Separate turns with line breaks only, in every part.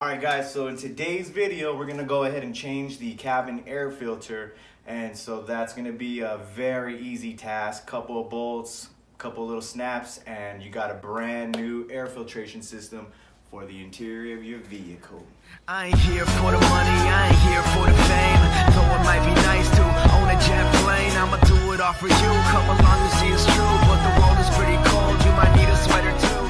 Alright guys, so in today's video we're going to go ahead and change the cabin air filter, and so that's going to be a very easy task. Couple of bolts, couple little snaps, and you got a brand new air filtration system for the interior of your vehicle.
I ain't here for the money, I ain't here for the fame. Though it might be nice to own a jet plane, I'ma do it all for you. Come along and see it's true, but the world is pretty cold, you might need a sweater too.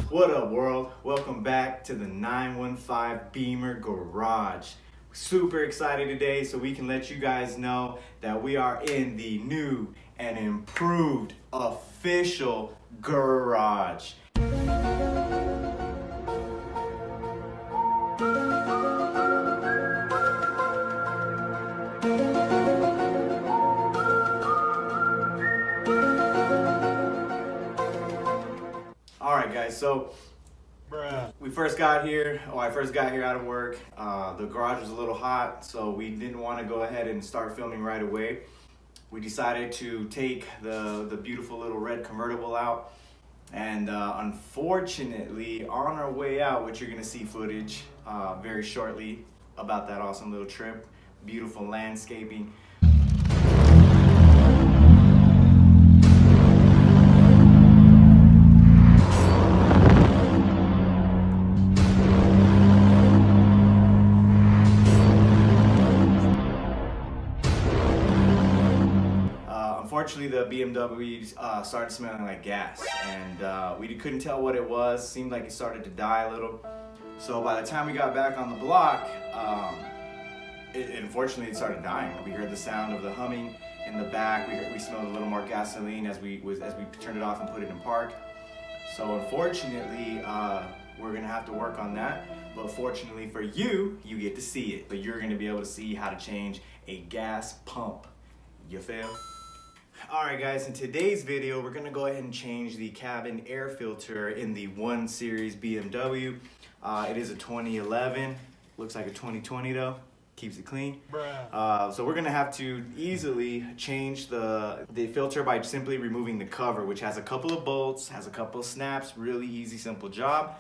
What up world? Welcome back to the 915 Beamer Garage. Super excited today so we can let you guys know that we are in the new and improved official garage. Alright guys, so I first got here out of work. The garage was a little hot, so we didn't want to go ahead and start filming right away. We decided to take the beautiful little red convertible out, and unfortunately on our way out, which you're going to see footage very shortly about that awesome little trip, beautiful landscaping. Unfortunately, the BMW started smelling like gas, and we couldn't tell what it was. Seemed like it started to die a little. So by the time we got back on the block, unfortunately it started dying. We heard the sound of the humming in the back. We smelled a little more gasoline as we turned it off and put it in park. So unfortunately, we're gonna have to work on that. But fortunately for you, you get to see it. So you're gonna be able to see how to change a gas pump. You feel? Alright guys, in today's video we're going to go ahead and change the cabin air filter in the 1 Series BMW. It is a 2011, looks like a 2020 though, keeps it clean. So we're going to have to easily change the filter by simply removing the cover, which has a couple of bolts, has a couple of snaps, really easy, simple job.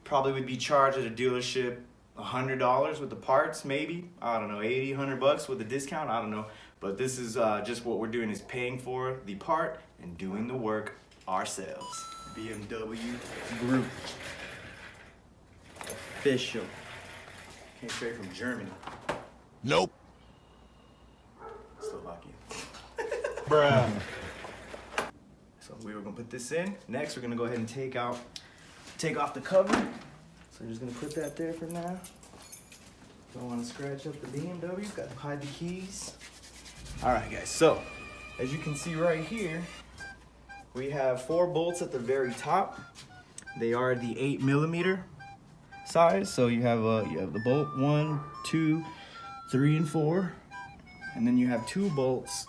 Probably would be charged at a dealership $100 with the parts, maybe, I don't know, 80, 100 bucks with a discount, I don't know. But this is just what we're doing, is paying for the part and doing the work ourselves. BMW Group. Official. Came straight from Germany.
Nope.
Slovakia.
Bruh.
So we were gonna put this in. Next, we're gonna go ahead and take off the cover. So I'm just gonna put that there for now. Don't wanna scratch up the BMW, gotta hide the keys. Alright guys, so as you can see right here, we have 4 bolts at the very top. They are the 8mm size. So you have the bolt 1, 2, 3, and 4, and then you have 2 bolts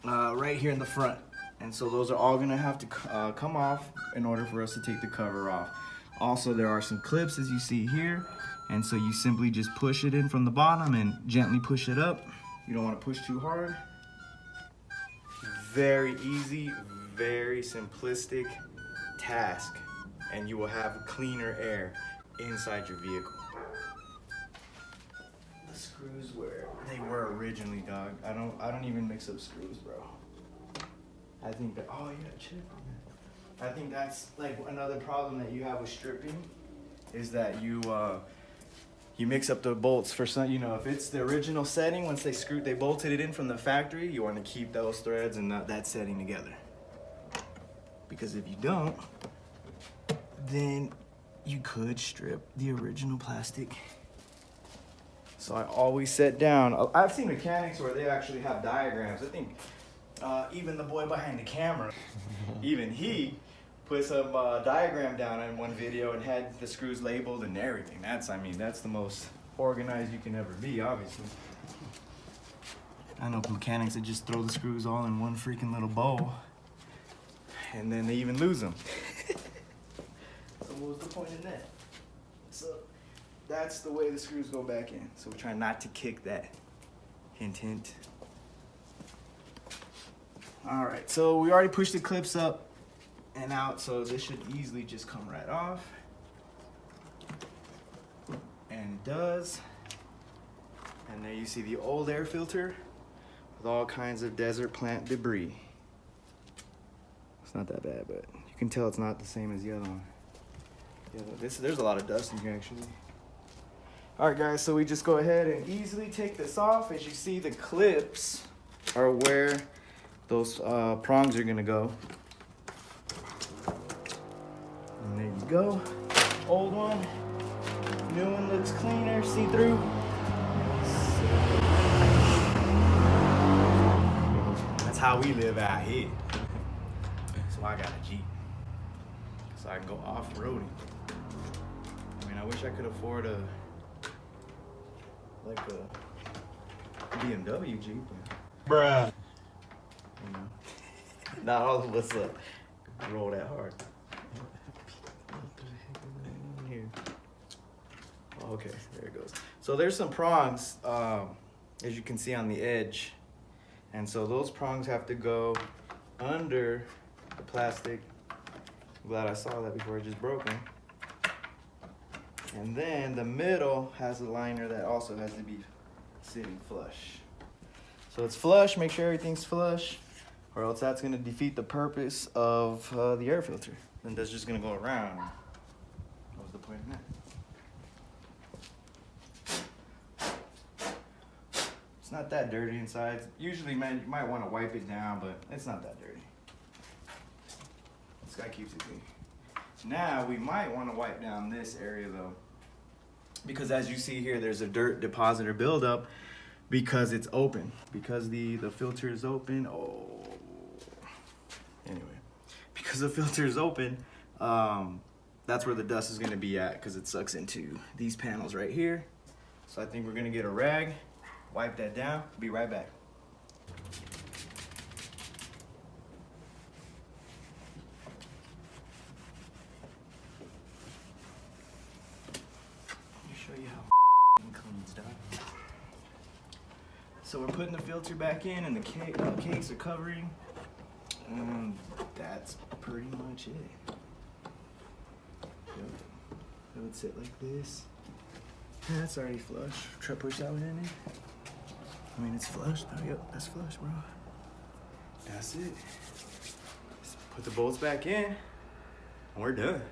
right here in the front. And so those are all gonna have to come off in order for us to take the cover off. Also, there are some clips as you see here, and so you simply just push it in from the bottom and gently push it up. You don't want to push too hard. Very easy, very simplistic task, and you will have cleaner air inside your vehicle. The screws where they were originally, dog. I don't even mix up screws, bro. I think that, oh, you got a chip on that. I think that's like another problem that you have with stripping, is that you mix up the bolts for some, if it's the original setting, once they bolted it in from the factory, you want to keep those threads and that setting together. Because if you don't, then you could strip the original plastic. So I always set down, I've seen mechanics where they actually have diagrams. I think even the boy behind the camera, even he put some diagram down in one video and had the screws labeled and everything. That's the most organized you can ever be, obviously. I know mechanics that just throw the screws all in one freaking little bowl, and then they even lose them. So what was the point in that? So that's the way the screws go back in. So we're trying not to kick that. Hint, hint. All right, so we already pushed the clips up and out, so this should easily just come right off. And does. And there you see the old air filter with all kinds of desert plant debris. It's not that bad, but you can tell it's not the same as the other one. Yeah, there's a lot of dust in here actually. All right guys, so we just go ahead and easily take this off. As you see, the clips are where those prongs are gonna go. And there you go. Old one, new one looks cleaner, see-through. That's how we live out here. So I got a Jeep, so I can go off-roading. I mean, I wish I could afford a BMW Jeep.
Bruh.
You know, not all of us roll that hard. Here. Okay, there it goes. So there's some prongs, as you can see on the edge, and so those prongs have to go under the plastic. I'm glad I saw that before it just broke them. And then the middle has a liner that also has to be sitting flush. So it's flush, make sure everything's flush, or else that's gonna defeat the purpose of the air filter. Then that's just gonna go around. What was the point of that? It's not that dirty inside. Usually, man, you might wanna wipe it down, but it's not that dirty. This guy keeps it clean. Now, we might wanna wipe down this area though, because as you see here, there's a dirt deposit or buildup because it's open. Because the filter is open, anyway, because the filter is open, that's where the dust is gonna be at because it sucks into these panels right here. So I think we're gonna get a rag, wipe that down, be right back. So we're putting the filter back in and the cakes are covering, and that's pretty much it. Yep. It would sit like this. That's already flush. Try to push that one in there. I mean, it's flush. Oh, yep, that's flush, bro. That's it. Just put the bolts back in, and we're done.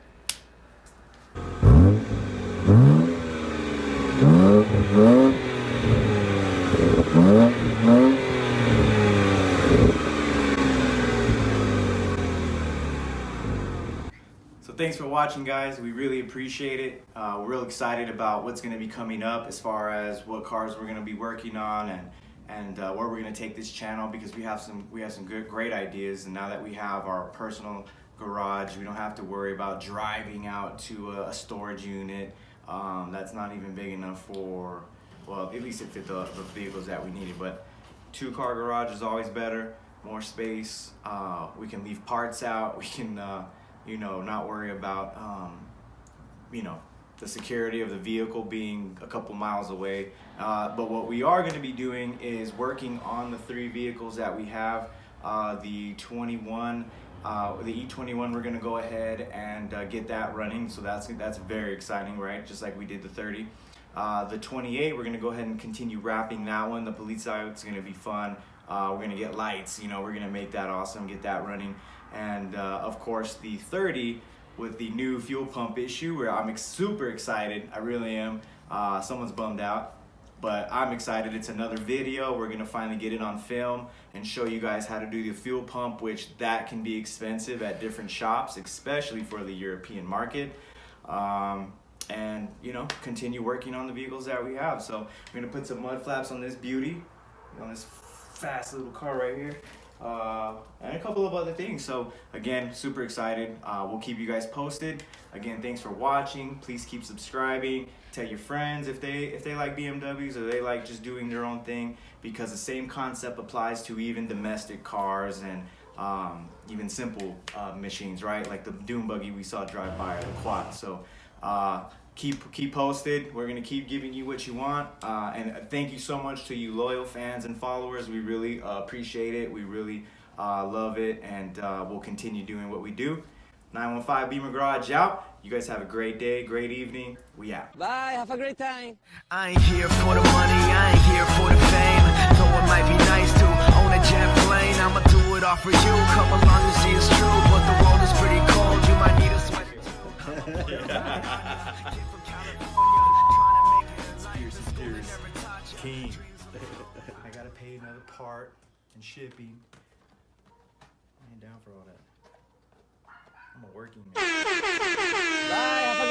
So thanks for watching, guys. We really appreciate it. We're real excited about what's going to be coming up as far as what cars we're going to be working on and where we're going to take this channel, because we have some great ideas. And now that we have our personal garage, we don't have to worry about driving out to a storage unit that's not even big enough for, well, at least it fit the vehicles that we needed. But 2-car garage is always better, more space. We can leave parts out. We can, you know, not worry about, you know, the security of the vehicle being a couple miles away. But what we are going to be doing is working on the 3 vehicles that we have. The 21, the e82, we're going to go ahead and get that running. So that's very exciting, right? Just like we did the 30. The 28, we're going to go ahead and continue wrapping that one. The police side, it's going to be fun. We're going to get lights, you know, we're going to make that awesome, get that running. And of course the 30 with the new fuel pump issue, where I'm super excited. I really am. Someone's bummed out, but I'm excited. It's another video. We're going to finally get it on film and show you guys how to do the fuel pump, which that can be expensive at different shops, especially for the European market. And you know, continue working on the vehicles that we have. So we're gonna put some mud flaps on this beauty, on this fast little car right here, and a couple of other things. So again, super excited. We'll keep you guys posted. Again, thanks for watching. Please keep subscribing. Tell your friends if they like BMWs or they like just doing their own thing, because the same concept applies to even domestic cars and even simple machines, right? Like the dune buggy we saw drive by, or the quad. So keep posted. We're gonna keep giving you what you want, and thank you so much to you loyal fans and followers. We really appreciate it. We really love it, and we'll continue doing what we do. 915 Beamer Garage out. You guys have a great day, great evening. We out.
Bye, have a great time.
I ain't here for the money, I ain't here for the fame. Though it might be nice to own a jet plane, I'ma do it all for you. Come along and see it's true, but the world is pretty cold. You might need a sweater too. Kid from California, trying to make it in life. The school you never touch.
King. I gotta pay another part and shipping. I ain't down for all that. I'm a working man.
Bye, have a